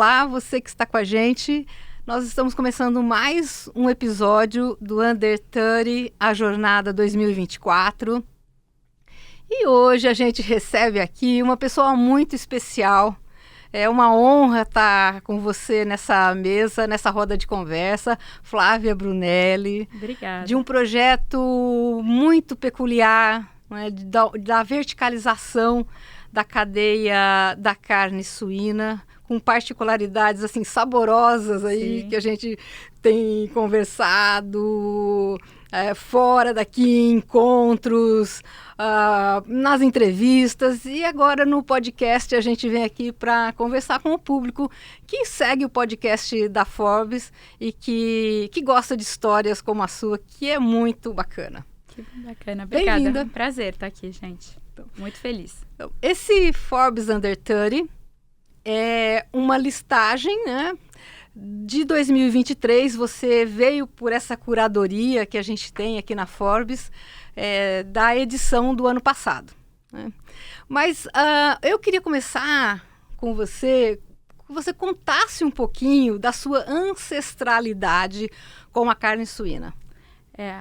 Olá, você que está com a gente. Nós estamos começando mais um episódio do Under 30, a Jornada 2024. E hoje a gente recebe aqui uma pessoa muito especial. É uma honra estar com você nessa mesa, nessa roda de conversa, Flávia Brunelli. Obrigada. De um projeto muito peculiar, né, da verticalização da cadeia da carne suína, com particularidades assim saborosas aí. Sim. Que a gente tem conversado fora daqui, em encontros, nas entrevistas, e agora no podcast a gente vem aqui para conversar com o público que segue o podcast da Forbes e que gosta de histórias como a sua, que é muito bacana. Que bacana, obrigada. Bem-vinda. Prazer estar aqui, gente. Muito feliz. Então, esse Forbes Under 30 é uma listagem, né? De 2023, você veio por essa curadoria que a gente tem aqui na Forbes, da edição do ano passado, né? Mas eu queria começar com você, que você contasse um pouquinho da sua ancestralidade com a carne suína.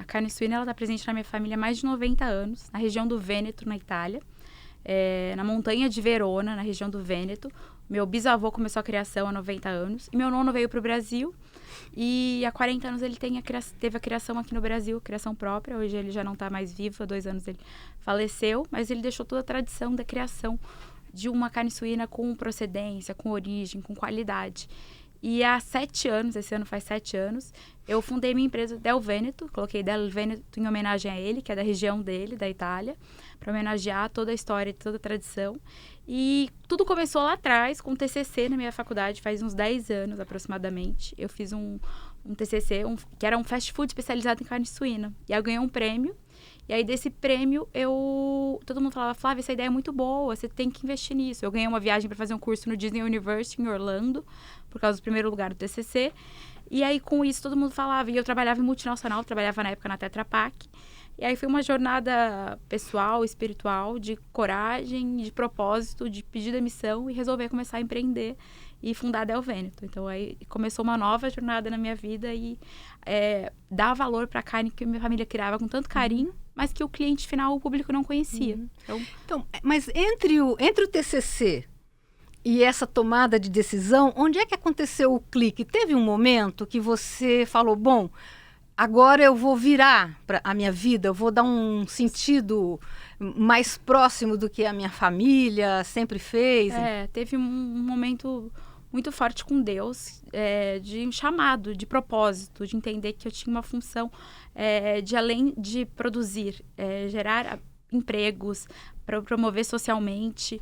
A carne suína está presente na minha família há mais de 90 anos, na região do Vêneto, na Itália, na montanha de Verona, na região do Vêneto. Meu bisavô começou a criação há 90 anos e meu nono veio para o Brasil e há 40 anos ele teve a criação aqui no Brasil, criação própria. Hoje ele já não está mais vivo, há 2 anos ele faleceu, mas ele deixou toda a tradição da criação de uma carne suína com procedência, com origem, com qualidade. E há 7 anos, esse ano faz 7 anos, eu fundei minha empresa Del Veneto, coloquei Del Veneto em homenagem a ele, que é da região dele, da Itália, para homenagear toda a história e toda a tradição. E tudo começou lá atrás, com um TCC na minha faculdade, faz uns 10 anos aproximadamente. Eu fiz um TCC, que era um fast food especializado em carne suína. E aí eu ganhei um prêmio. E aí, desse prêmio, todo mundo falava, Flávia, essa ideia é muito boa, você tem que investir nisso. Eu ganhei uma viagem para fazer um curso no Disney University, em Orlando, por causa do primeiro lugar do TCC. E aí, com isso, todo mundo falava. E eu trabalhava em multinacional, trabalhava na época na Tetra Pak. E aí, foi uma jornada pessoal, espiritual, de coragem, de propósito, de pedir demissão e resolver começar a empreender e fundar a Del Veneto. Então, aí começou uma nova jornada na minha vida e dar valor para a carne que minha família criava com tanto carinho, mas que o cliente final, o público, não conhecia. Então, mas entre o TCC e essa tomada de decisão, onde é que aconteceu o clique? Teve um momento que você falou, bom, agora eu vou virar para a minha vida, eu vou dar um sentido mais próximo do que a minha família sempre fez? Teve um momento muito forte com Deus, de um chamado, de propósito, de entender que eu tinha uma função de, além de produzir, gerar empregos, para promover socialmente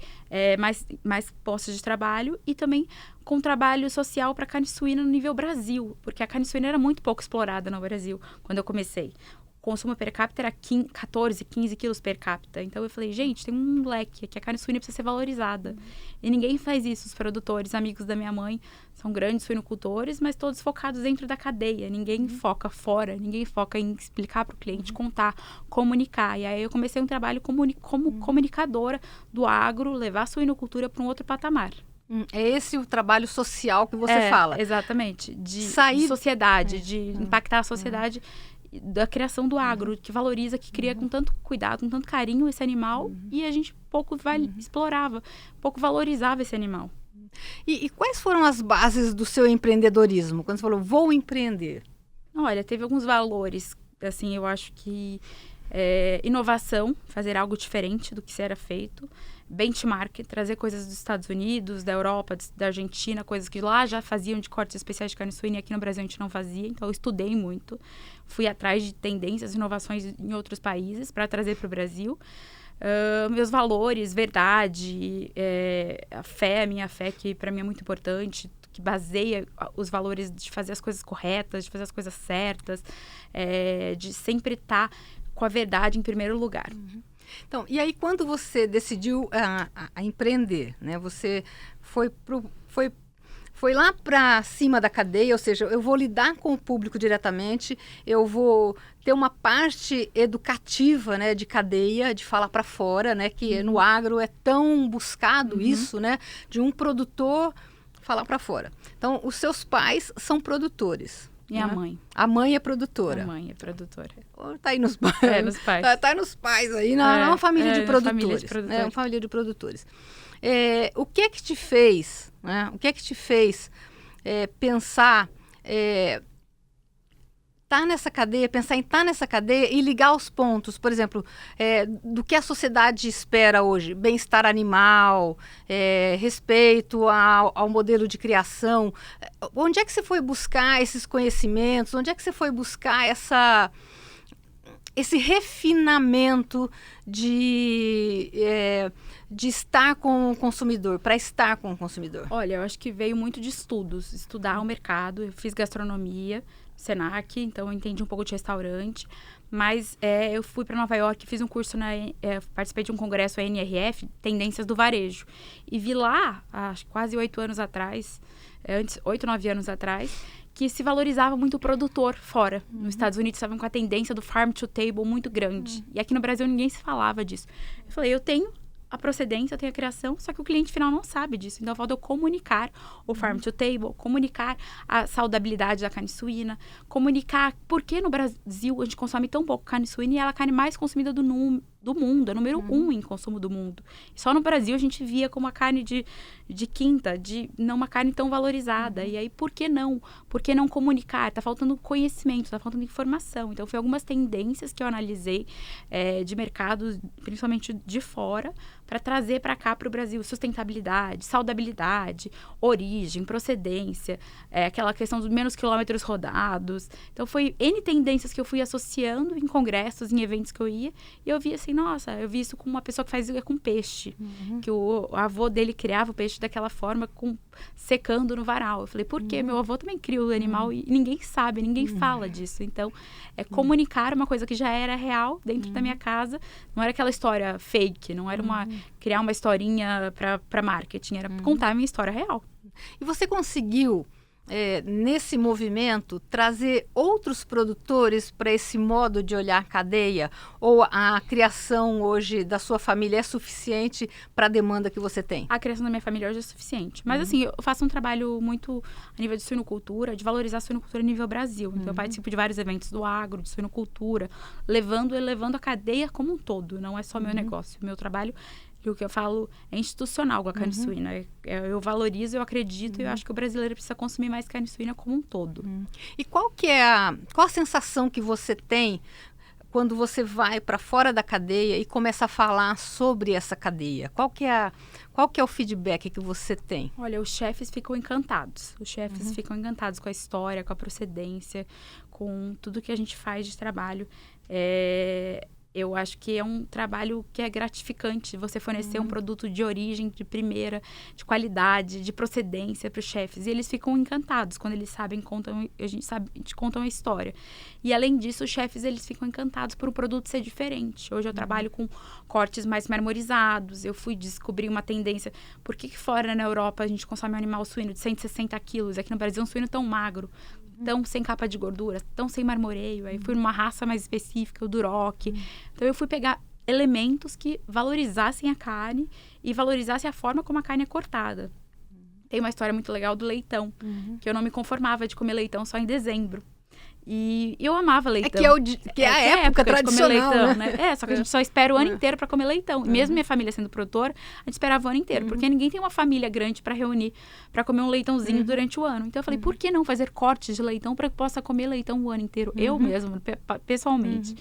mais postos de trabalho e também com trabalho social para a carne suína no nível Brasil, porque a carne suína era muito pouco explorada no Brasil quando eu comecei. O consumo per capita era 14, 15 quilos per capita. Então eu falei, gente, tem um leque aqui, a carne suína precisa ser valorizada. E ninguém faz isso. Os produtores, amigos da minha mãe, são grandes suinocultores, mas todos focados dentro da cadeia. Ninguém foca fora, ninguém foca em explicar para o cliente, contar, comunicar. E aí eu comecei um trabalho como comunicadora do agro, levar a suinocultura para um outro patamar. É esse o trabalho social que você fala? Exatamente. De sociedade, de impactar a sociedade da criação do agro, que valoriza, que cria com tanto cuidado, com tanto carinho esse animal, e a gente pouco explorava, pouco valorizava esse animal. E quais foram as bases do seu empreendedorismo? Quando você falou, vou empreender? Olha, teve alguns valores, assim, eu acho que inovação, fazer algo diferente do que se era feito, benchmark, trazer coisas dos Estados Unidos, da Europa, da Argentina, coisas que lá já faziam de cortes especiais de carne suína e aqui no Brasil a gente não fazia, então eu estudei muito, fui atrás de tendências, inovações em outros países para trazer para o Brasil. Meus valores, verdade, a minha fé, que para mim é muito importante, que baseia os valores de fazer as coisas corretas, de fazer as coisas certas, de sempre estar com a verdade em primeiro lugar. Então, e aí quando você decidiu a empreender, né? Você foi lá para cima da cadeia, ou seja, eu vou lidar com o público diretamente, eu vou ter uma parte educativa, né, de cadeia, de falar para fora, né, que no agro é tão buscado isso, né, de um produtor falar para fora. Então, os seus pais são produtores. E a mãe? A mãe é produtora. A mãe é produtora. Tá aí nos pais. Nos pais. Tá nos pais aí, uma família de produtores. Uma família de produtores. O que é que te fez, né? O que é que te fez pensar... pensar em estar nessa cadeia e ligar os pontos, por exemplo, do que a sociedade espera hoje, bem-estar animal, respeito ao modelo de criação. Onde é que você foi buscar esses conhecimentos? Onde é que você foi buscar esse refinamento de estar com o consumidor, para estar com o consumidor? Olha, eu acho que veio muito de estudos, estudar o mercado. Eu fiz gastronomia, Senac, então eu entendi um pouco de restaurante, mas eu fui para Nova York, fiz um curso, participei de um congresso, a NRF, Tendências do Varejo, e vi lá, há quase 8 anos atrás, 8, 9 anos atrás, que se valorizava muito o produtor fora. Nos Estados Unidos estavam com a tendência do farm to table muito grande, e aqui no Brasil ninguém se falava disso. Eu falei, eu tenho a procedência, eu tenho a criação, só que o cliente final não sabe disso. Então, falta eu comunicar o farm to table, comunicar a saudabilidade da carne suína, comunicar por que no Brasil a gente consome tão pouco carne suína e ela é a carne mais consumida do mundo, é número 1 em consumo do mundo. E só no Brasil a gente via como a carne de quinta, não uma carne tão valorizada. E aí, por que não? Por que não comunicar? Tá faltando conhecimento, tá faltando informação. Então, foi algumas tendências que eu analisei de mercados, principalmente de fora, para trazer para cá, para o Brasil, sustentabilidade, saudabilidade, origem, procedência, aquela questão dos menos quilômetros rodados. Então, foi N tendências que eu fui associando em congressos, em eventos que eu ia, e eu vi assim, nossa, eu vi isso com uma pessoa que faz com peixe, que o avô dele criava o peixe daquela forma, secando no varal. Eu falei, por quê? Meu avô também cria o animal e ninguém sabe, ninguém fala disso. Então, comunicar uma coisa que já era real dentro da minha casa, não era aquela história fake, não era criar uma historinha para marketing, era contar a minha história real. E você conseguiu, nesse movimento, trazer outros produtores para esse modo de olhar a cadeia? Ou a criação hoje da sua família é suficiente para a demanda que você tem? A criação da minha família hoje é suficiente. Mas, assim, eu faço um trabalho muito a nível de suinocultura, de valorizar a suinocultura a nível Brasil. Então, eu participo de vários eventos do agro, de suinocultura, elevando a cadeia como um todo. Não é só meu negócio. Meu trabalho... E o que eu falo é institucional com a carne suína. Eu valorizo, eu acredito e eu acho que o brasileiro precisa consumir mais carne suína como um todo. E qual a sensação que você tem quando você vai para fora da cadeia e começa a falar sobre essa cadeia? Qual que é o feedback que você tem? Olha, os chefes ficam encantados. Os chefes ficam encantados com a história, com a procedência, com tudo que a gente faz de trabalho. Eu acho que é um trabalho que é gratificante, você fornecer um produto de origem, de primeira, de qualidade, de procedência para os chefes. E eles ficam encantados quando eles a gente contam a história. E além disso, os chefes eles ficam encantados por o produto ser diferente. Hoje eu trabalho com cortes mais marmorizados, eu fui descobrir uma tendência. Por que fora na Europa a gente consome um animal suíno de 160 quilos? Aqui no Brasil é um suíno tão magro, tão sem capa de gordura, tão sem marmoreio. Aí fui numa raça mais específica, o Duroc. Então eu fui pegar elementos que valorizassem a carne e valorizassem a forma como a carne é cortada. Tem uma história muito legal do leitão, que eu não me conformava de comer leitão só em dezembro. E eu amava leitão. Que é a época tradicional, leitão, né? Só que a gente só espera o ano inteiro para comer leitão. E mesmo minha família sendo produtora, a gente esperava o ano inteiro. Porque ninguém tem uma família grande para reunir, para comer um leitãozinho durante o ano. Então eu falei, por que não fazer cortes de leitão para que eu possa comer leitão o ano inteiro? Eu mesmo, pessoalmente.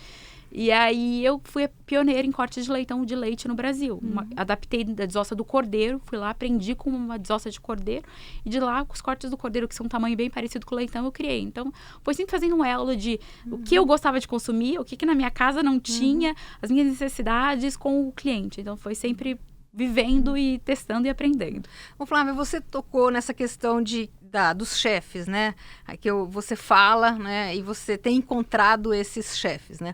E aí eu fui pioneira em cortes de leitão de leite no Brasil. Adaptei da desossa do cordeiro, fui lá, aprendi com uma desossa de cordeiro. E de lá, com os cortes do cordeiro, que são um tamanho bem parecido com o leitão, eu criei. Então, foi sempre fazendo um elo de o que eu gostava de consumir, o que na minha casa não tinha, as minhas necessidades com o cliente. Então, foi sempre vivendo e testando e aprendendo. Ô, Flávia, você tocou nessa questão dos chefes, né? Aqui você fala, né? E você tem encontrado esses chefes, né?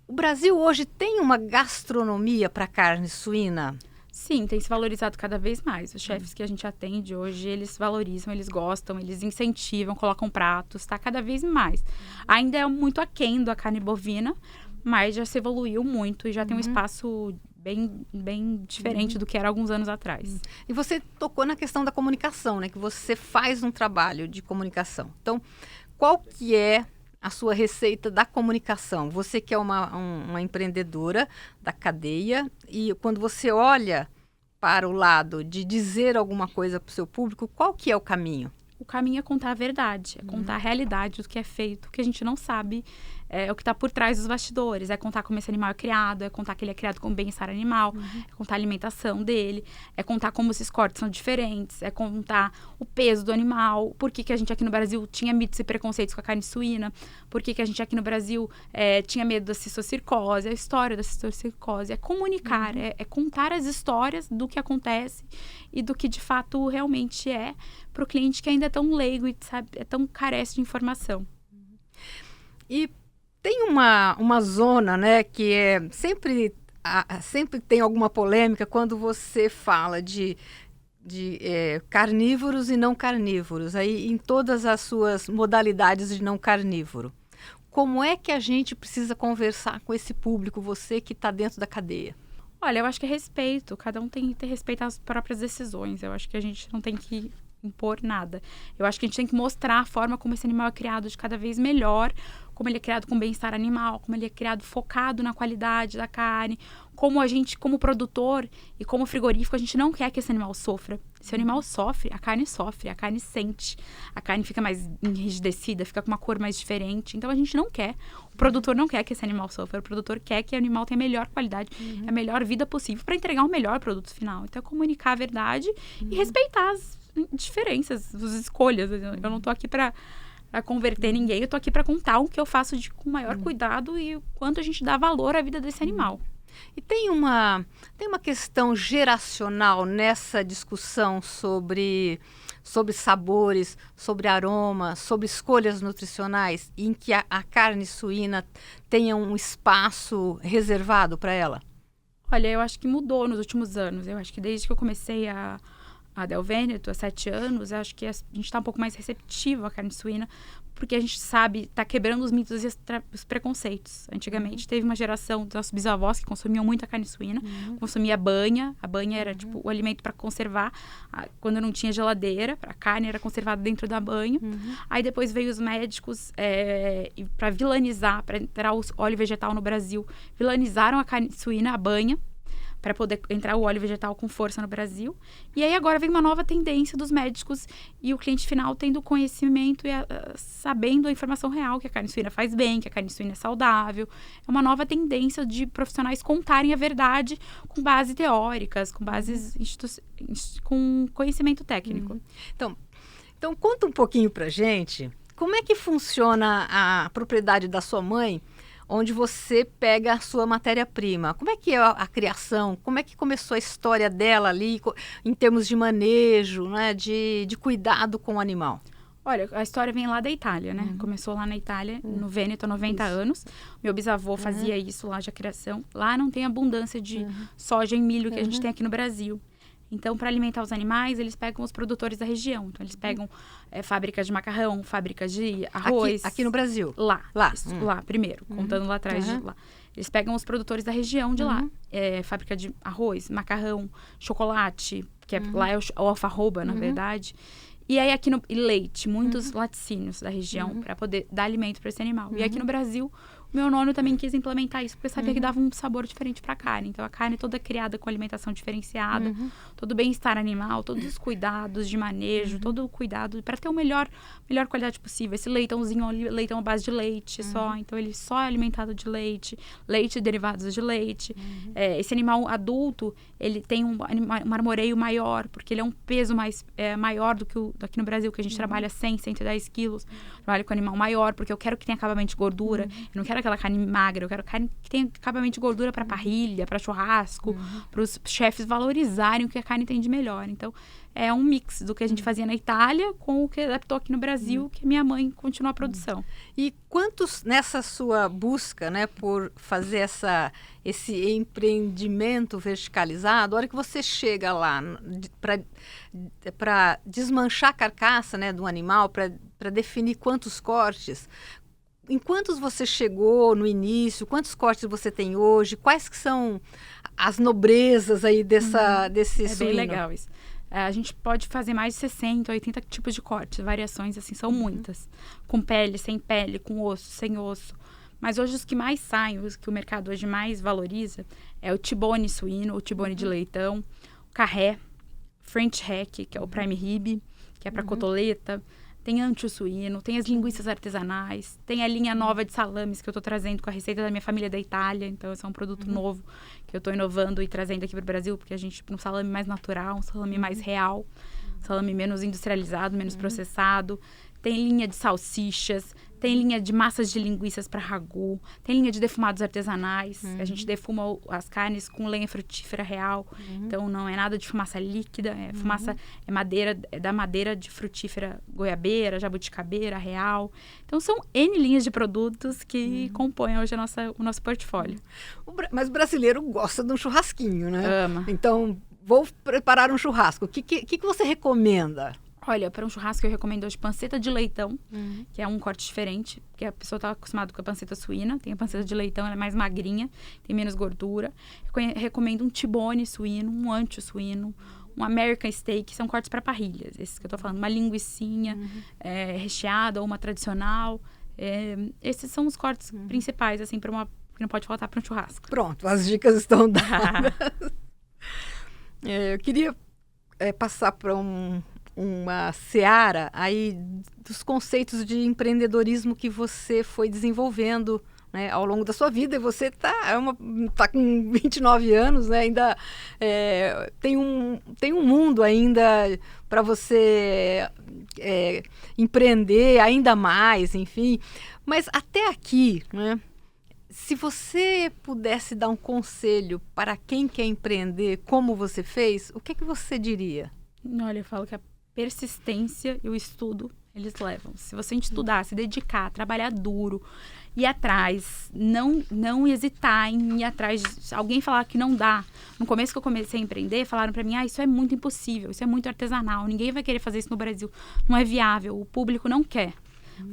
O Brasil hoje tem uma gastronomia para carne suína? Sim, tem se valorizado cada vez mais. Os chefes que a gente atende hoje, eles valorizam, eles gostam, eles incentivam, colocam pratos, tá cada vez mais. Ainda é muito aquém da carne bovina, mas já se evoluiu muito e já tem um espaço bem diferente do que era alguns anos atrás. E você tocou na questão da comunicação, né? Que você faz um trabalho de comunicação. Então, qual que é a sua receita da comunicação? Você que é uma empreendedora da cadeia e quando você olha para o lado de dizer alguma coisa para o seu público, qual que é o caminho? O caminho é contar a verdade, é contar a realidade do que é feito, que a gente não sabe, é o que está por trás dos bastidores, é contar como esse animal é criado, é contar que ele é criado com bem-estar animal, é contar a alimentação dele, é contar como esses cortes são diferentes, é contar o peso do animal, por que a gente aqui no Brasil tinha mitos e preconceitos com a carne suína, por que a gente aqui no Brasil tinha medo da cistocircose, a história da cistocircose, é comunicar, é contar as histórias do que acontece e do que de fato realmente é para o cliente que ainda é tão leigo e sabe, é tão carece de informação. E tem uma zona, né, que sempre tem alguma polêmica quando você fala de carnívoros e não carnívoros, aí em todas as suas modalidades de não carnívoro. Como é que a gente precisa conversar com esse público, você que está dentro da cadeia? Olha, eu acho que é respeito, cada um tem que ter respeito às próprias decisões, eu acho que a gente não tem que impor nada. Eu acho que a gente tem que mostrar a forma como esse animal é criado de cada vez melhor, como ele é criado com bem-estar animal, como ele é criado focado na qualidade da carne, como a gente, como produtor e como frigorífico, a gente não quer que esse animal sofra. Se o animal sofre, a carne sente, a carne fica mais enrijecida, fica com uma cor mais diferente. Então a gente não quer, o produtor não quer que esse animal sofra, o produtor quer que o animal tenha a melhor qualidade, a melhor vida possível para entregar o melhor produto final. Então é comunicar a verdade e respeitar as diferenças, as escolhas. Eu não tô aqui para converter ninguém, eu tô aqui para contar o que eu faço com o maior cuidado e o quanto a gente dá valor à vida desse animal. E tem uma questão geracional nessa discussão sobre sabores, sobre aroma, sobre escolhas nutricionais, em que a carne suína tenha um espaço reservado para ela? Olha, eu acho que mudou nos últimos anos. Eu acho que desde que eu comecei a Del Veneto, há 7 anos, eu acho que a gente está um pouco mais receptivo à carne suína, porque a gente sabe, está quebrando os mitos e os preconceitos. Antigamente, teve uma geração dos nossos bisavós que consumiam muita carne suína, consumia banha. A banha era, tipo, o alimento para conservar, quando não tinha geladeira, a carne era conservada dentro da banha. Aí depois veio os médicos para vilanizar, para entrar o óleo vegetal no Brasil. Vilanizaram a carne suína, a banha, para poder entrar o óleo vegetal com força no Brasil. E aí agora vem uma nova tendência dos médicos e o cliente final tendo conhecimento e sabendo a informação real, que a carne suína faz bem, que a carne suína é saudável. É uma nova tendência de profissionais contarem a verdade com bases teóricas, com bases com conhecimento técnico. Então conta um pouquinho pra gente, como é que funciona a propriedade da sua mãe, onde você pega a sua matéria-prima? Como é que é a criação? Como é que começou a história dela ali, em termos de manejo, né, de cuidado com o animal? Olha, a história vem lá da Itália, né? Começou lá na Itália, no Vêneto, há 90 anos. Meu bisavô fazia isso lá, de criação. Lá não tem abundância de soja e milho que a gente tem aqui no Brasil. Então, para alimentar os animais, eles pegam os produtores da região. Então, eles pegam fábricas de macarrão, fábricas de arroz. Aqui no Brasil? Lá primeiro, contando lá atrás de lá. Eles pegam os produtores da região de lá. Fábrica de arroz, macarrão, chocolate, que lá é o alfarroba, na verdade. E aí e leite, muitos laticínios da região, para poder dar alimento para esse animal. E aqui no Brasil, o meu nono também quis implementar isso, porque sabia que dava um sabor diferente para a carne. Então, a carne toda criada com alimentação diferenciada, todo o bem-estar animal, todos os cuidados de manejo, todo o cuidado para ter a melhor qualidade possível. Esse leitãozinho, leitão à base de leite só, então ele só é alimentado de leite e derivados de leite. Esse animal adulto, ele tem um marmoreio maior, porque ele é um peso maior do que aqui no Brasil, que a gente trabalha 100, 110 quilos. Trabalho com animal maior, porque eu quero que tenha acabamento de gordura. Eu não quero aquela carne magra, eu quero carne que tenha acabamento de gordura para parrilha, para churrasco, para os chefes valorizarem o que a carne tem de melhor. Então, é um mix do que a gente fazia na Itália com o que adaptou aqui no Brasil, que minha mãe continua a produção. E quantos, nessa sua busca, né, por fazer esse empreendimento verticalizado, a hora que você chega lá para desmanchar a carcaça, né, do animal, para definir quantos cortes, em quantos você chegou no início? Quantos cortes você tem hoje? Quais que são as nobrezas aí desse suíno? É bem legal isso. A gente pode fazer mais de 60, 80 tipos de cortes, variações, assim, são muitas. Com pele, sem pele, com osso, sem osso. Mas hoje os que mais saem, os que o mercado hoje mais valoriza, é o T-bone suíno, o T-bone de leitão, o carré, French hack, que é o prime rib, que é para cotoleta. Tem ancho suíno, tem as linguiças artesanais, tem a linha nova de salames que eu estou trazendo com a receita da minha família da Itália. Então, esse é um produto novo que eu estou inovando e trazendo aqui para o Brasil, porque a gente, um salame mais natural, um salame mais real, um salame menos industrializado, menos processado. Tem linha de salsichas, tem linha de massas de linguiças para ragu, tem linha de defumados artesanais. A gente defuma as carnes com lenha frutífera real. Então, não é nada de fumaça líquida, fumaça é madeira, é da madeira de frutífera goiabeira, jabuticabeira, real. Então, são N linhas de produtos que compõem hoje o nosso portfólio. Mas o brasileiro gosta de um churrasquinho, né? Ama. Então, vou preparar um churrasco. O que você recomenda? Olha, para um churrasco eu recomendo hoje panceta de leitão, que é um corte diferente, porque a pessoa está acostumada com a panceta suína. Tem a panceta de leitão, ela é mais magrinha, tem menos gordura. Recomendo um T-bone suíno, um ancho suíno, um American steak, são cortes para parrilhas. Esses que eu tô falando, uma linguicinha recheada ou uma tradicional. Esses são os cortes principais, assim, que não pode faltar para um churrasco. Pronto, as dicas estão dadas. Eu queria passar para uma seara aí dos conceitos de empreendedorismo que você foi desenvolvendo, né, ao longo da sua vida. E você tá com 29 anos, né, ainda tem um mundo ainda para você empreender ainda mais, enfim. Mas até aqui, né, se você pudesse dar um conselho para quem quer empreender como você fez, o que você diria? Olha, eu falo que a persistência e o estudo, eles levam. Se você estudar, se dedicar, trabalhar duro, ir atrás, não hesitar em ir atrás. Alguém falar que não dá. No começo que eu comecei a empreender, falaram para mim, isso é muito impossível, isso é muito artesanal, ninguém vai querer fazer isso no Brasil, não é viável, o público não quer.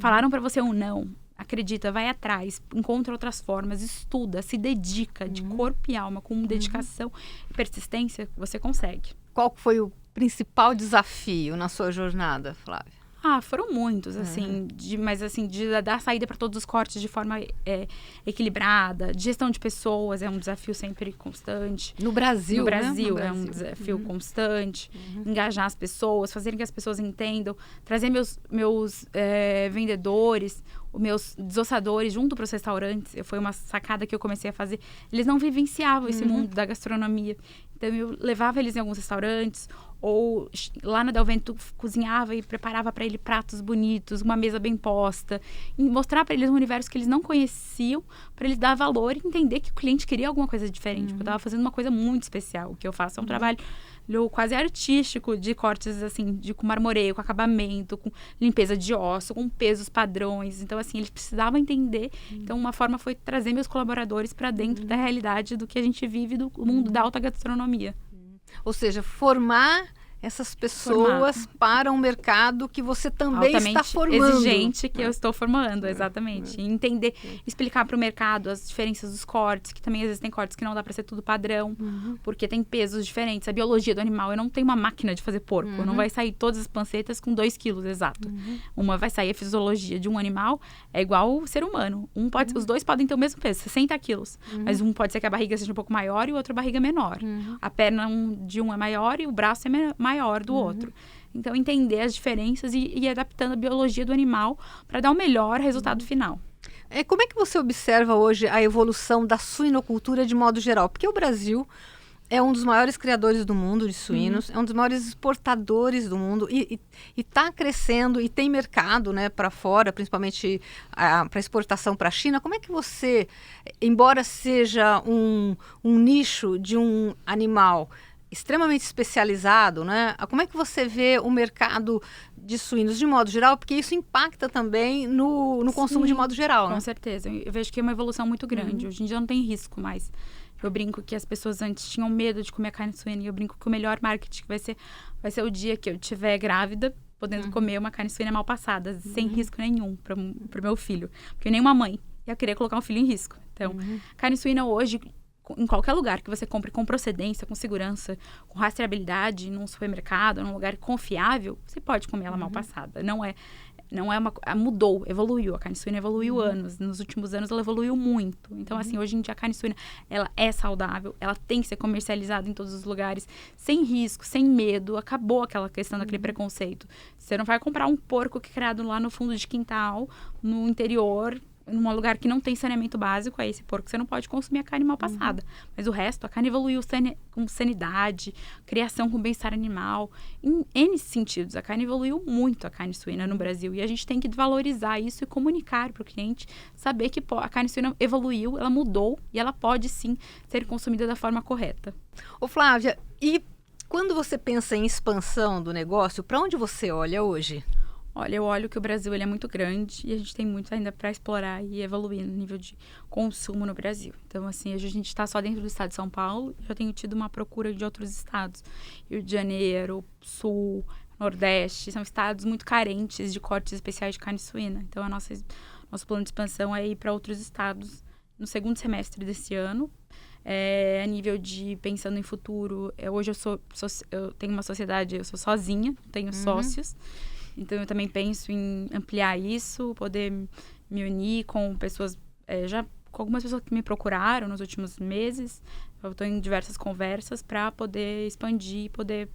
Falaram para você um não. Acredita, vai atrás, encontra outras formas, estuda, se dedica de corpo e alma, com dedicação e persistência, você consegue. Qual foi o principal desafio na sua jornada, Flávia? Foram muitos, assim, de dar saída para todos os cortes de forma equilibrada. De gestão de pessoas é um desafio sempre constante. No Brasil, né? É um desafio constante. Engajar as pessoas, fazer com que as pessoas entendam. Trazer meus vendedores, os meus desossadores junto para os restaurantes. Foi uma sacada que eu comecei a fazer. Eles não vivenciavam esse mundo da gastronomia. Então, eu levava eles em alguns restaurantes, ou lá na Del Vento cozinhava e preparava para ele pratos bonitos, uma mesa bem posta, e mostrar para eles um universo que eles não conheciam, para eles dar valor e entender que o cliente queria alguma coisa diferente. Porque eu estava fazendo uma coisa muito especial. O que eu faço é um trabalho quase artístico de cortes, assim, com marmoreio, com acabamento, com limpeza de osso, com pesos padrões. Então, assim, eles precisavam entender. Então, uma forma foi trazer meus colaboradores para dentro da realidade do que a gente vive do mundo da alta gastronomia. Ou seja, formar essas pessoas para um mercado que você também está formando. Exigente que eu estou formando, exatamente. E entender, explicar para o mercado as diferenças dos cortes, que também existem cortes que não dá para ser tudo padrão, porque tem pesos diferentes. A biologia do animal, eu não tenho uma máquina de fazer porco. Não vai sair todas as pancetas com 2 quilos, exato. Uma vai sair a fisiologia de um animal, é igual o ser humano. Os dois podem ter o mesmo peso, 60 quilos. Mas um pode ser que a barriga seja um pouco maior e o outro a barriga menor. A perna de um é maior e o braço é maior do outro. Então, entender as diferenças e ir adaptando a biologia do animal para dar o melhor resultado final. Como é que você observa hoje a evolução da suinocultura de modo geral? Porque o Brasil é um dos maiores criadores do mundo de suínos, é um dos maiores exportadores do mundo e está crescendo e tem mercado, né, para fora, principalmente para exportação para a China. Como é que você, embora seja um nicho de um animal extremamente especializado, né? Como é que você vê o mercado de suínos de modo geral? Porque isso impacta também no consumo de modo geral, né? Com certeza. Eu vejo que é uma evolução muito grande. Hoje em dia não tem risco mais. Eu brinco que as pessoas antes tinham medo de comer carne suína e eu brinco que o melhor marketing vai ser o dia que eu estiver grávida, podendo comer uma carne suína mal passada, sem risco nenhum pro meu filho. Porque nenhuma mãe ia querer colocar um filho em risco. Então, carne suína hoje, em qualquer lugar que você compre com procedência, com segurança, com rastreabilidade, num supermercado, num lugar confiável, você pode comer ela mal passada. Não é mudou, evoluiu. A carne suína evoluiu anos. Nos últimos anos, ela evoluiu muito. Então, assim, hoje em dia, a carne suína, ela é saudável. Ela tem que ser comercializada em todos os lugares, sem risco, sem medo. Acabou aquela questão daquele preconceito. Você não vai comprar um porco que é criado lá no fundo de quintal, no interior, num lugar que não tem saneamento básico, é esse porco. Você não pode consumir a carne mal passada. Mas o resto, a carne evoluiu com sanidade, criação com bem-estar animal. Em N sentidos, a carne evoluiu muito, a carne suína no Brasil. E a gente tem que valorizar isso e comunicar para o cliente, saber que a carne suína evoluiu, ela mudou e ela pode sim ser consumida da forma correta. Ô Flávia, e quando você pensa em expansão do negócio, para onde você olha hoje? Olha, eu olho que o Brasil ele é muito grande e a gente tem muito ainda para explorar e evoluir no nível de consumo no Brasil. Então, assim, a gente está só dentro do estado de São Paulo. Já tenho tido uma procura de outros estados. Rio de Janeiro, Sul, Nordeste. São estados muito carentes de cortes especiais de carne suína. Então, nosso plano de expansão é ir para outros estados no segundo semestre desse ano. A nível de pensando em futuro, hoje eu tenho uma sociedade, eu sou sozinha, não tenho sócios. Então, eu também penso em ampliar isso, poder me unir com pessoas, com algumas pessoas que me procuraram nos últimos meses. Eu estou em diversas conversas para poder expandir, poder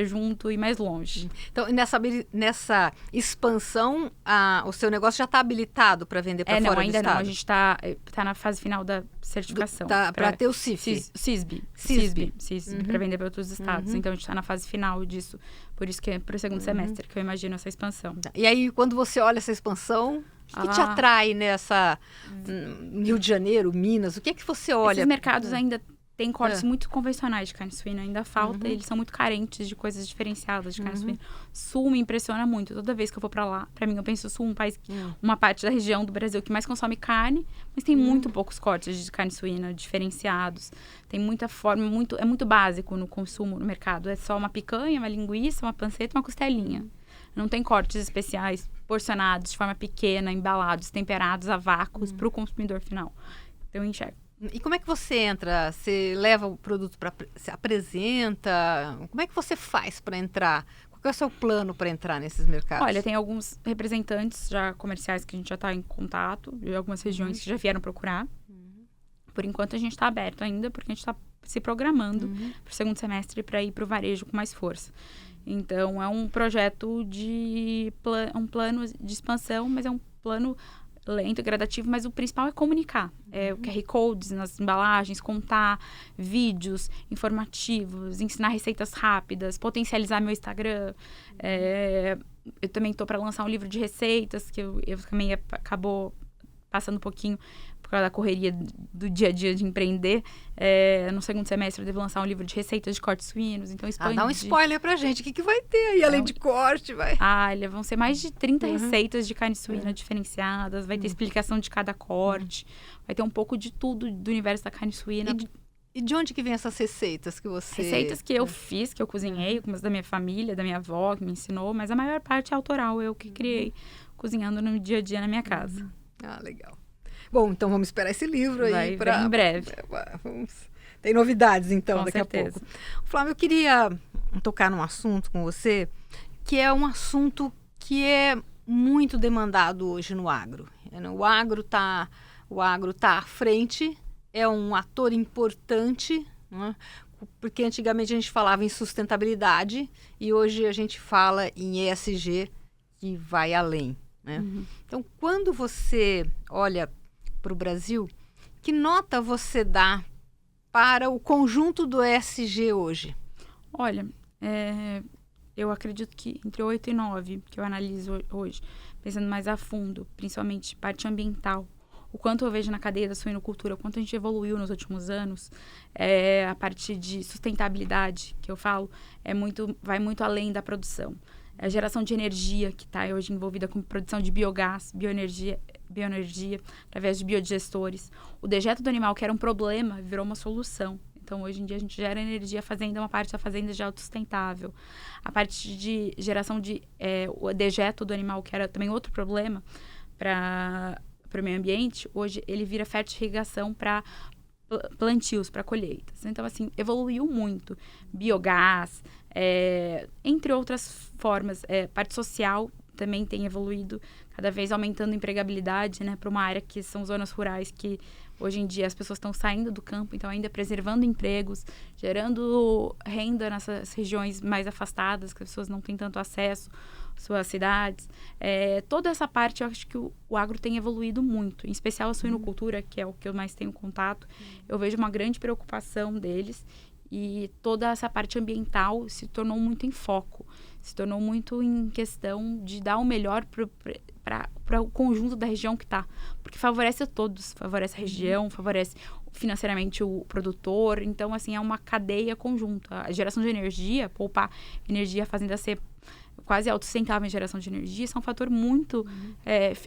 junto e mais longe. Então, nessa expansão, o seu negócio já está habilitado para vender para fora do estado? Não, a gente está na fase final da certificação. Para ter o CIF? CISB, para vender para outros estados. Então, a gente está na fase final disso. Por isso que é para o segundo semestre que eu imagino essa expansão. E aí, quando você olha essa expansão, o que te atrai nessa Rio de Janeiro, Minas? O que é que você olha? Esses mercados ainda tem cortes muito convencionais de carne suína, ainda falta, eles são muito carentes de coisas diferenciadas de carne suína. Sul me impressiona muito, toda vez que eu vou pra lá, pra mim eu penso Sul, uma parte da região do Brasil que mais consome carne, mas tem muito poucos cortes de carne suína diferenciados, tem muita forma, é muito básico no consumo no mercado, é só uma picanha, uma linguiça, uma panceta, uma costelinha. Não tem cortes especiais, porcionados de forma pequena, embalados, temperados a vácuos pro consumidor final. Então eu enxergo. E como é que você entra? Você leva o produto você apresenta? Como é que você faz para entrar? Qual é o seu plano para entrar nesses mercados? Olha, tem alguns representantes já comerciais que a gente já está em contato, de algumas regiões que já vieram procurar. Por enquanto a gente está aberto ainda, porque a gente está se programando para o segundo semestre para ir para o varejo com mais força. Então, é um projeto um plano de expansão, mas é um plano lento, gradativo, mas o principal é comunicar. O QR Codes nas embalagens, contar vídeos informativos, ensinar receitas rápidas, potencializar meu Instagram. Eu também estou para lançar um livro de receitas, que eu também acabou passando um pouquinho por causa da correria do dia a dia de empreender. No segundo semestre eu devo lançar um livro de receitas de cortes suínos, então expandir. Dá um spoiler pra gente, o que vai ter aí, além de corte, vai? Vão ser mais de 30 receitas de carne suína diferenciadas, vai ter explicação de cada corte, vai ter um pouco de tudo do universo da carne suína. E de onde que vem essas receitas que você... Receitas que eu fiz, que eu cozinhei, como as da minha família, da minha avó, que me ensinou, mas a maior parte é autoral, eu que criei, cozinhando no dia a dia na minha casa. Legal. Bom, então vamos esperar esse livro aí em breve. Tem novidades, então, com daqui certeza. a pouco. Flávia, eu queria tocar num assunto com você, que é um assunto que é muito demandado hoje no agro. O agro tá à frente, é um ator importante, né? Porque antigamente a gente falava em sustentabilidade e hoje a gente fala em ESG, que vai além, né? Então, quando você olha para o Brasil, que nota você dá para o conjunto do ESG hoje? Olha, eu acredito que entre 8 e 9, que eu analiso hoje, pensando mais a fundo, principalmente parte ambiental, o quanto eu vejo na cadeia da suinocultura, o quanto a gente evoluiu nos últimos anos, a parte de sustentabilidade, que eu falo, vai muito além da produção. A geração de energia que está hoje envolvida com produção de biogás, bioenergia, através de biodigestores. O dejeto do animal, que era um problema, virou uma solução. Então, hoje em dia, a gente gera energia fazenda, uma parte da fazenda já é autossustentável. A parte de geração de o dejeto do animal, que era também outro problema para o meio ambiente, hoje ele vira fertirrigação para plantios, para colheitas. Então, assim, evoluiu muito. Biogás, entre outras formas. Parte social também tem evoluído, cada vez aumentando a empregabilidade, né, para uma área que são zonas rurais, que hoje em dia as pessoas estão saindo do campo, então ainda preservando empregos, gerando renda nessas regiões mais afastadas, que as pessoas não têm tanto acesso às suas cidades. Toda essa parte, eu acho que o agro tem evoluído muito, em especial a suinocultura, que é o que eu mais tenho contato. Eu vejo uma grande preocupação deles, e toda essa parte ambiental se tornou muito em foco, se tornou muito em questão de dar o melhor para o conjunto da região que está. Porque favorece a todos, favorece a região, favorece financeiramente o produtor. Então, assim, é uma cadeia conjunta. A geração de energia, poupar energia, fazendo ser quase autossustentável em geração de energia, isso é um fator muito,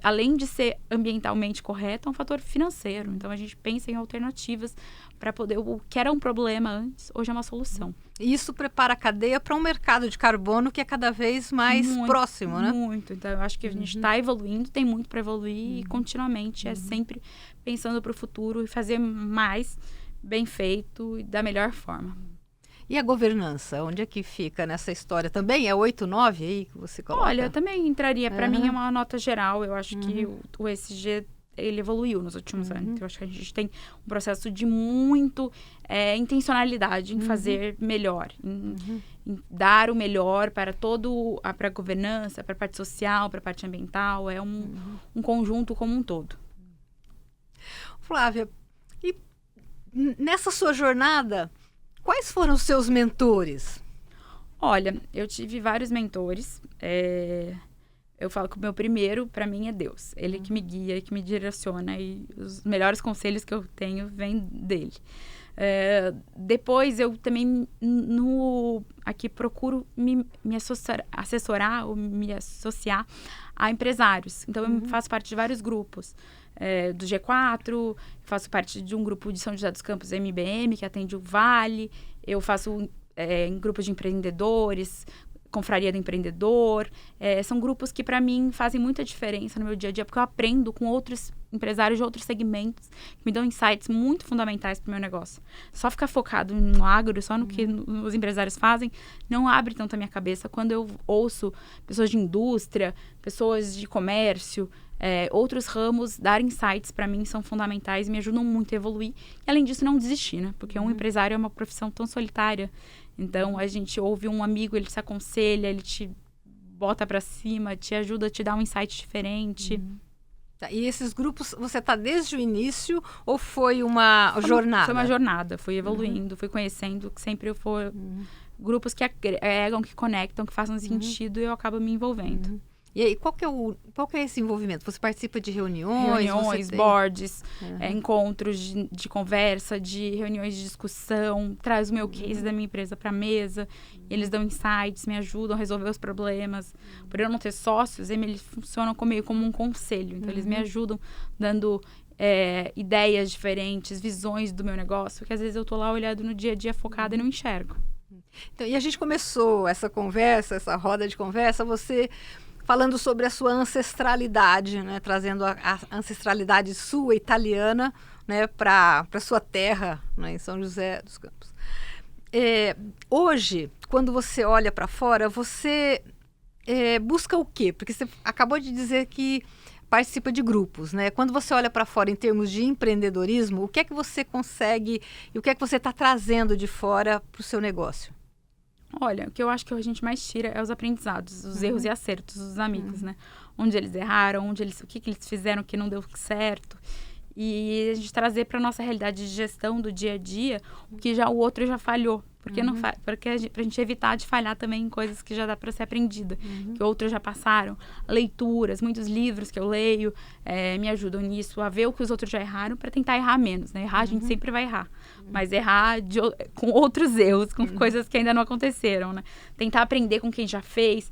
além de ser ambientalmente correto, é um fator financeiro. Então, a gente pensa em alternativas para poder, o que era um problema antes, hoje é uma solução. E isso prepara a cadeia para um mercado de carbono que é cada vez mais próximo, né? Muito. Então, eu acho que a gente está evoluindo, tem muito para evoluir e continuamente é sempre pensando para o futuro e fazer mais bem feito e da melhor forma. E a governança, onde é que fica nessa história? Também é 8, 9 aí que você coloca? Olha, eu também entraria, para mim é uma nota geral, eu acho que o ESG, ele evoluiu nos últimos anos. Eu acho que a gente tem um processo de muito intencionalidade em fazer melhor, em dar o melhor para para a governança, para a parte social, para a parte ambiental, é um conjunto como um todo. Flávia, e nessa sua jornada, quais foram os seus mentores? Olha, eu tive vários mentores. Eu falo que o meu primeiro, para mim, é Deus. Ele que me guia, que me direciona. E os melhores conselhos que eu tenho vêm dele. Depois, eu também aqui procuro me assessorar ou me associar a empresários. Então, eu faço parte de vários grupos. Do G4, faço parte de um grupo de São José dos Campos, MBM, que atende o Vale. Eu faço em grupos de empreendedores, Confraria do Empreendedor. São grupos que, para mim, fazem muita diferença no meu dia a dia, porque eu aprendo com outros empresários de outros segmentos que me dão insights muito fundamentais para o meu negócio. Só ficar focado no agro, só no que os empresários fazem, não abre tanto a minha cabeça. Quando eu ouço pessoas de indústria, pessoas de comércio, outros ramos, dar insights para mim são fundamentais e me ajudam muito a evoluir. E, além disso, não desistir, né? Porque um empresário é uma profissão tão solitária. Então, a gente ouve um amigo, ele te aconselha, ele te bota para cima, te ajuda a te dar um insight diferente. E esses grupos, você está desde o início ou foi uma jornada? Foi uma jornada, fui evoluindo, fui conhecendo, que sempre eu for grupos que agregam, que conectam, que façam sentido e eu acabo me envolvendo. E aí, qual que é esse envolvimento? Você participa de reuniões? Boards, encontros de conversa, de reuniões de discussão, traz o meu case da minha empresa para a mesa, eles dão insights, me ajudam a resolver os problemas. Por eu não ter sócios, eles funcionam meio como um conselho, então eles me ajudam dando ideias diferentes, visões do meu negócio, que às vezes eu tô lá olhando no dia a dia focada e não enxergo. Então, e a gente começou essa conversa, essa roda de conversa, você falando sobre a sua ancestralidade, né? Trazendo a ancestralidade sua, italiana, né? Para a sua terra, né? Em São José dos Campos. Hoje, quando você olha para fora, você busca o quê? Porque você acabou de dizer que participa de grupos, né? Quando você olha para fora em termos de empreendedorismo, o que é que você consegue e o que é que você está trazendo de fora para o seu negócio? Olha, o que eu acho que a gente mais tira é os aprendizados, os erros e acertos dos amigos, né? Onde eles erraram, o que eles fizeram que não deu certo. E a gente trazer para a nossa realidade de gestão do dia a dia o que o outro já falhou. Porque pra gente evitar de falhar também em coisas que já dá para ser aprendida, que outros já passaram. Leituras, muitos livros que eu leio me ajudam nisso, a ver o que os outros já erraram para tentar errar menos, né? Errar, a gente sempre vai errar, mas errar com outros erros, com coisas que ainda não aconteceram, né? Tentar aprender com quem já fez.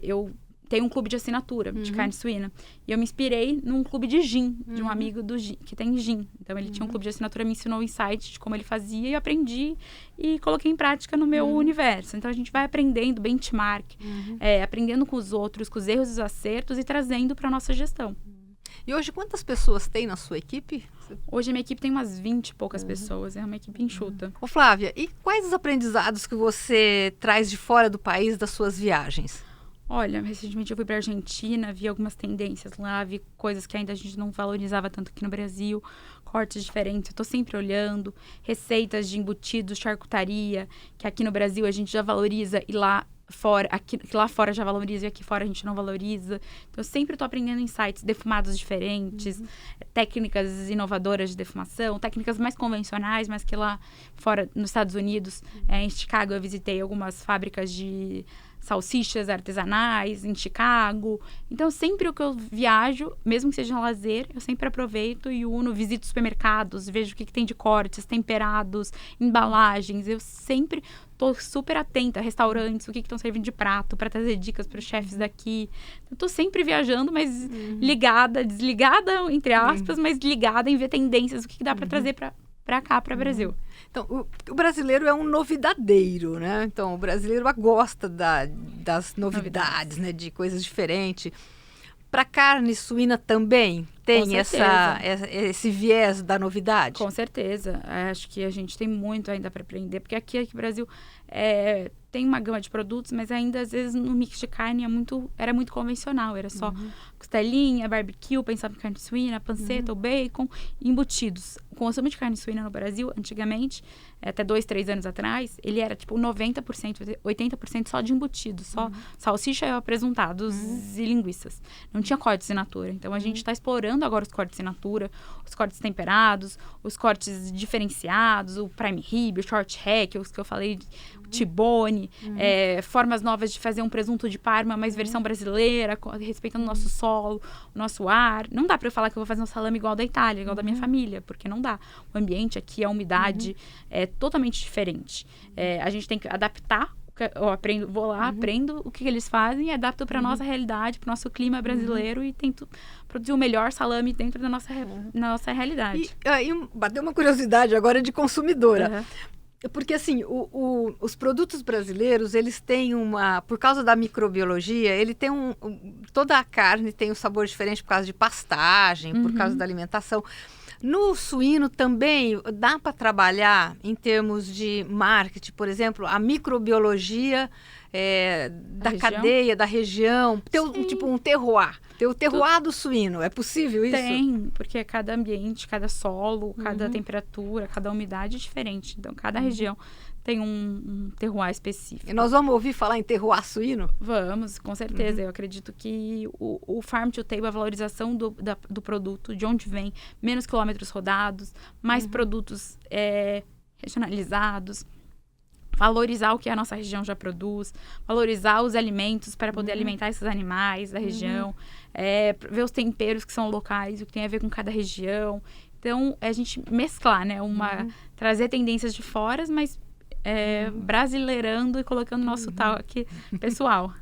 Eu tem um clube de assinatura de carne suína. E eu me inspirei num clube de gin, de um amigo do gin, que tem gin. Então, ele tinha um clube de assinatura, me ensinou o insight de como ele fazia e eu aprendi e coloquei em prática no meu universo. Então, a gente vai aprendendo benchmark, aprendendo com os outros, com os erros e os acertos e trazendo para nossa gestão. E hoje, quantas pessoas tem na sua equipe? Hoje, a minha equipe tem umas 20 e poucas pessoas. É uma equipe enxuta. Ô, Flávia, e quais os aprendizados que você traz de fora do país das suas viagens? Olha, recentemente eu fui para a Argentina, vi algumas tendências lá, vi coisas que ainda a gente não valorizava tanto aqui no Brasil, cortes diferentes, eu tô sempre olhando, receitas de embutidos, charcutaria, que aqui no Brasil a gente já valoriza e lá fora, que lá fora já valoriza e aqui fora a gente não valoriza. Então, eu sempre estou aprendendo insights, defumados diferentes, técnicas inovadoras de defumação, técnicas mais convencionais, mas que lá fora, nos Estados Unidos, em Chicago, eu visitei algumas fábricas de salsichas artesanais em Chicago. Então, sempre o que eu viajo, mesmo que seja um lazer, eu sempre aproveito e uno, visito supermercados, vejo o que tem de cortes, temperados, embalagens. Eu sempre tô super atenta a restaurantes, o que estão servindo de prato, para trazer dicas para os chefes daqui. Eu tô sempre viajando, mas ligada, desligada, entre aspas, mas ligada em ver tendências, o que dá para trazer para cá, para o Brasil. Então, o brasileiro é um novidadeiro, né? Então, o brasileiro gosta das novidades, né? De coisas diferentes. Para carne suína também tem esse viés da novidade? Com certeza. Acho que a gente tem muito ainda para aprender, porque aqui no Brasil tem uma gama de produtos, mas ainda às vezes no mix de carne era muito convencional. Era só costelinha, barbecue, pensava em carne suína, panceta, ou bacon, embutidos. O consumo de carne suína no Brasil, antigamente, até 2, 3 anos atrás, ele era tipo 90%, 80% só de embutidos, só salsicha, apresentados e linguiças. Não tinha cortes in natura. Então, a gente está explorando agora os cortes in natura, os cortes temperados, os cortes diferenciados, o prime rib, o short hack, os que eu falei, o T-bone, formas novas de fazer um presunto de Parma, mas versão brasileira, respeitando o nosso solo, o nosso ar. Não dá para eu falar que eu vou fazer um salame igual da Itália, igual da minha família, porque não dá. O ambiente aqui, a umidade é totalmente diferente. A gente tem que adaptar. Eu vou lá, aprendo o que eles fazem e adapto para a nossa realidade, para o nosso clima brasileiro e tento produzir o melhor salame dentro da nossa realidade. E bateu uma curiosidade agora de consumidora. Porque, assim, os produtos brasileiros, eles têm por causa da microbiologia, ele tem toda a carne tem um sabor diferente por causa de pastagem, por causa da alimentação. No suíno também dá para trabalhar em termos de marketing, por exemplo, a microbiologia da cadeia, da região, ter um terroir. Ter o terroir do suíno, é possível isso? Tem, porque cada ambiente, cada solo, cada temperatura, cada umidade é diferente. Então, cada região tem um terroir específico. E nós vamos ouvir falar em terroir suíno? Vamos, com certeza. Eu acredito que o farm to table, a valorização do produto, de onde vem, menos quilômetros rodados, mais produtos regionalizados, valorizar o que a nossa região já produz, valorizar os alimentos para poder alimentar esses animais da região, ver os temperos que são locais, o que tem a ver com cada região. Então, a gente mesclar, né? Trazer tendências de fora, mas brasileirando e colocando nosso toque pessoal.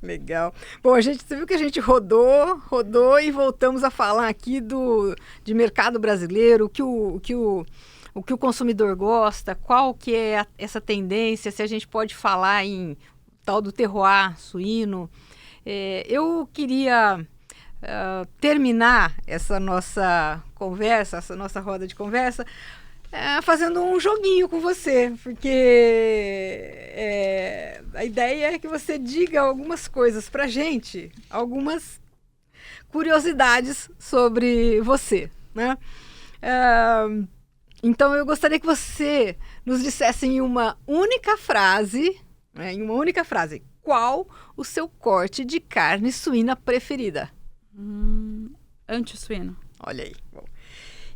Legal. Bom, você viu que a gente rodou e voltamos a falar aqui de mercado brasileiro, o que o consumidor gosta, qual que é essa tendência, se a gente pode falar em tal do terroir suíno. Eu queria terminar essa nossa conversa, essa nossa roda de conversa, fazendo um joguinho com você, porque a ideia é que você diga algumas coisas pra gente, algumas curiosidades sobre você, né? Então, eu gostaria que você nos dissesse em uma única frase, qual o seu corte de carne suína preferida? Anti-suíno. Olha aí. Bom.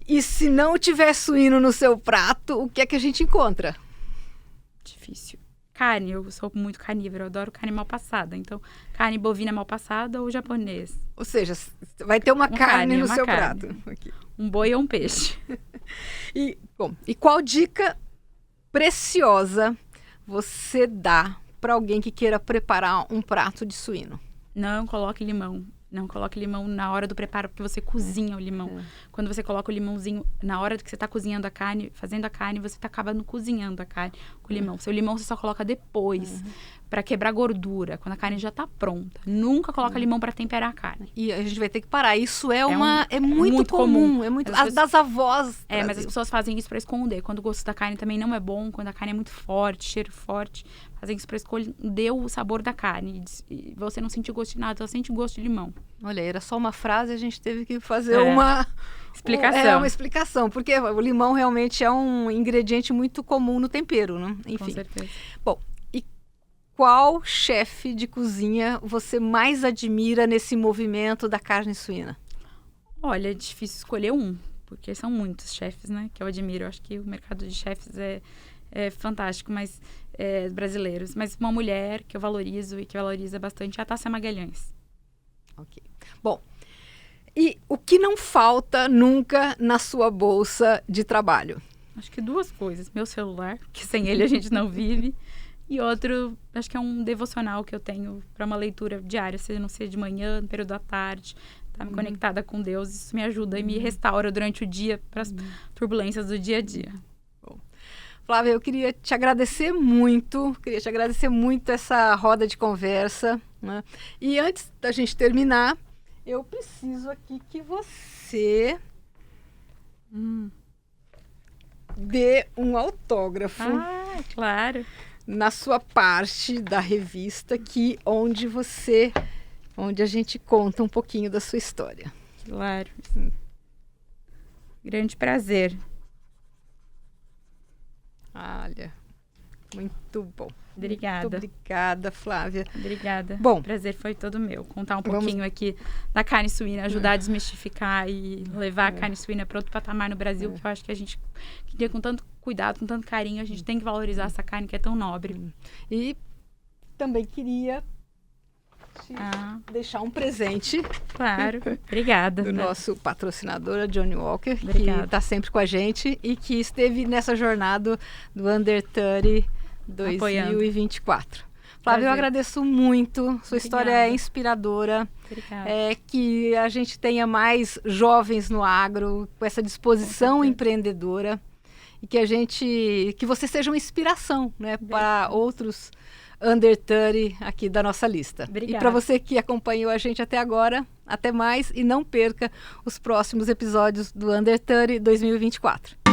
E se não tiver suíno no seu prato, o que é que a gente encontra? Difícil. Carne, eu sou muito carnívora, eu adoro carne mal passada. Então, carne bovina mal passada ou japonês. Ou seja, vai ter uma carne no seu prato. Aqui. Um boi ou um peixe. E qual dica preciosa você dá para alguém que queira preparar um prato de suíno? Não coloque limão. Não coloque limão na hora do preparo, porque você cozinha o limão. Quando você coloca o limãozinho, na hora que você está cozinhando a carne, fazendo a carne, você está acabando cozinhando a carne com o limão. Seu limão você só coloca depois, para quebrar gordura, quando a carne já está pronta. Nunca coloca limão para temperar a carne. E a gente vai ter que parar. Isso é muito comum. É muito das avós. Mas as pessoas fazem isso para esconder. Quando o gosto da carne também não é bom, quando a carne é muito forte, cheiro forte, fazem isso para esconder o sabor da carne. E você não sentir gosto de nada, só sente gosto de limão. Olha, era só uma frase, a gente teve que fazer uma explicação. Uma explicação, porque o limão realmente é um ingrediente muito comum no tempero, né? Enfim. Com certeza. Bom, e qual chefe de cozinha você mais admira nesse movimento da carne suína? Olha, é difícil escolher um, porque são muitos chefes, né, que eu admiro. Eu acho que o mercado de chefes é fantástico, mas brasileiros. Mas uma mulher que eu valorizo e que valoriza bastante é a Tássia Magalhães. Ok. Bom, e o que não falta nunca na sua bolsa de trabalho? Acho que 2 coisas. Meu celular, que sem ele a gente não vive. E outro, acho que é um devocional que eu tenho para uma leitura diária, seja não seja de manhã, no período da tarde, me conectada com Deus. Isso me ajuda e me restaura durante o dia para as turbulências do dia a dia. Bom, Flávia, eu queria te agradecer muito essa roda de conversa, né? E antes da gente terminar, eu preciso aqui que você dê um autógrafo. Ah, claro. Na sua parte da revista, onde a gente conta um pouquinho da sua história. Claro. Grande prazer. Olha, muito bom. Obrigada. Muito obrigada, Flávia. Obrigada. Bom, o prazer foi todo meu. Contar um pouquinho aqui da carne suína, ajudar a desmistificar e levar a carne suína para outro patamar no Brasil, que eu acho que a gente queria com tanto cuidado, com tanto carinho, a gente tem que valorizar essa carne que é tão nobre. E também queria te deixar um presente. Claro, obrigada. Do nosso patrocinador, a Johnnie Walker, obrigada. Que está sempre com a gente e que esteve nessa jornada do Under 30 2024. Flávia, eu agradeço muito. Sua história é inspiradora. Obrigada. Que a gente tenha mais jovens no agro, com essa disposição empreendedora. E que você seja uma inspiração, né, para outros Under 30 aqui da nossa lista. Obrigada. E para você que acompanhou a gente até agora, até mais e não perca os próximos episódios do Under 30 2024.